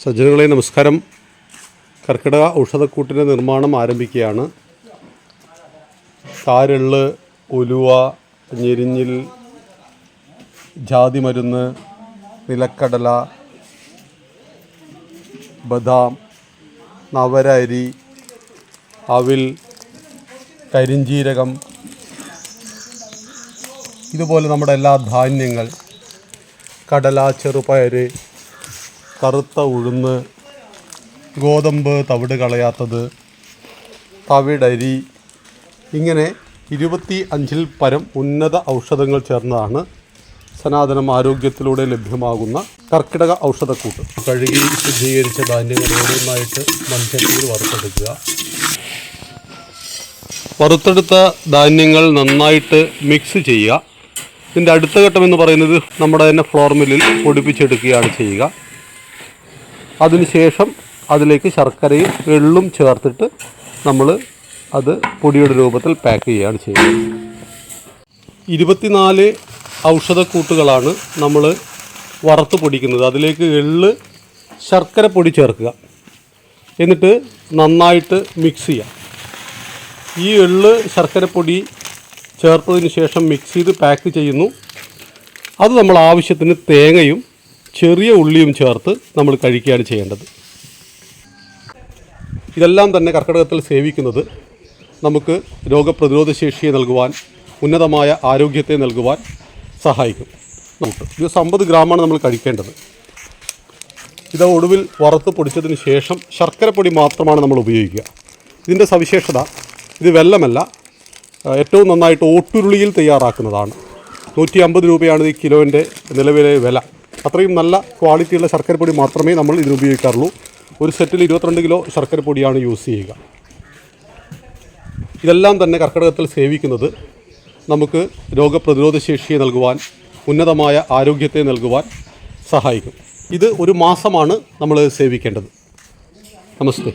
സജ്ജനങ്ങളെ നമസ്കാരം. കർക്കിടക ഔഷധക്കൂട്ടിൻ്റെ നിർമ്മാണം ആരംഭിക്കുകയാണ്. കാരെള്ള്, ഉലുവ, ഞെരിഞ്ഞിൽ, ജാതിമരുന്ന്, നിലക്കടല, ബദാം, നവര അരി, അവിൽ, കരിഞ്ജീരകം, ഇതുപോലെ നമ്മുടെ എല്ലാ ധാന്യങ്ങൾ, കടല, ചെറുപയർ, കറുത്ത ഉഴുന്ന്, ഗോതമ്പ് തവിട് കളയാത്തത്, തവിടരി, ഇങ്ങനെ 25-ൽ പരം ഉന്നത ഔഷധങ്ങൾ ചേർന്നതാണ് സനാതനം ആരോഗ്യത്തിലൂടെ ലഭ്യമാകുന്ന കർക്കിടക ഔഷധക്കൂട്ട്. കഴുകി ശുദ്ധീകരിച്ച ധാന്യങ്ങൾ ഓരോന്നായിട്ട് മൺചട്ടിയിൽ വറുത്തെടുക്കുക. വറുത്തെടുത്ത ധാന്യങ്ങൾ നന്നായിട്ട് മിക്സ് ചെയ്യുക. ഇതിൻ്റെ അടുത്ത ഘട്ടം എന്ന് പറയുന്നത് നമ്മുടെ തന്നെ ഫ്ലോർ മില്ലിൽ പൊടിപ്പിച്ചെടുക്കുകയാണ് ചെയ്യുക. അതിനുശേഷം അതിലേക്ക് ശർക്കരയും എള്ളും ചേർത്തിട്ട് നമ്മൾ അത് പൊടിയുടെ രൂപത്തിൽ പാക്ക് ചെയ്യുകയാണ് ചെയ്യുന്നത്. 24 ഔഷധക്കൂട്ടുകളാണ് നമ്മൾ വറുത്ത് പൊടിക്കുന്നത്. അതിലേക്ക് എള്ള്, ശർക്കര പൊടി ചേർക്കുക. എന്നിട്ട് നന്നായിട്ട് മിക്സ് ചെയ്യുക. ഈ എള്ള്, ശർക്കരപ്പൊടി ചേർത്തതിന് ശേഷം മിക്സ് ചെയ്ത് പാക്ക് ചെയ്യുന്നു. അത് നമ്മൾ ആവശ്യത്തിന് തേങ്ങയും ചെറിയ ഉള്ളിയും ചേർത്ത് നമ്മൾ കഴിക്കുകയാണ് ചെയ്യേണ്ടത്. ഇതെല്ലാം തന്നെ കർക്കിടകത്തിൽ സേവിക്കുന്നത് നമുക്ക് രോഗപ്രതിരോധ ശേഷിയെ നൽകുവാൻ, ഉന്നതമായ ആരോഗ്യത്തെ നൽകുവാൻ സഹായിക്കും. ഇത് 50 ഗ്രാമാണ് നമ്മൾ കഴിക്കേണ്ടത്. ഇത് ഒടുവിൽ വറുത്ത് പൊടിച്ചതിന് ശേഷം ശർക്കരപ്പൊടി മാത്രമാണ് നമ്മൾ ഉപയോഗിക്കുക. ഇതിൻ്റെ സവിശേഷത, ഇത് വെല്ലമല്ല, ഏറ്റവും നന്നായിട്ട് ഓട്ടുരുളിയിൽ തയ്യാറാക്കുന്നതാണ്. 150 രൂപയാണ് ഈ കിലോൻ്റെ നിലവിലെ വില. അത്രയും നല്ല ക്വാളിറ്റിയുള്ള ശർക്കരപ്പൊടി മാത്രമേ നമ്മൾ ഇതിന് ഉപയോഗിക്കാറുള്ളൂ. ഒരു സെറ്റിൽ 22 കിലോ ശർക്കരപ്പൊടിയാണ് യൂസ് ചെയ്യുക. ഇതെല്ലാം തന്നെ കർക്കിടകത്തിൽ സേവിക്കുന്നത് നമുക്ക് രോഗപ്രതിരോധ ശേഷിയെ നൽകുവാൻ, ഉന്നതമായ ആരോഗ്യത്തെ നൽകുവാൻ സഹായിക്കും. ഇത് ഒരു മാസമാണ് നമ്മൾ സേവിക്കേണ്ടത്. നമസ്തേ.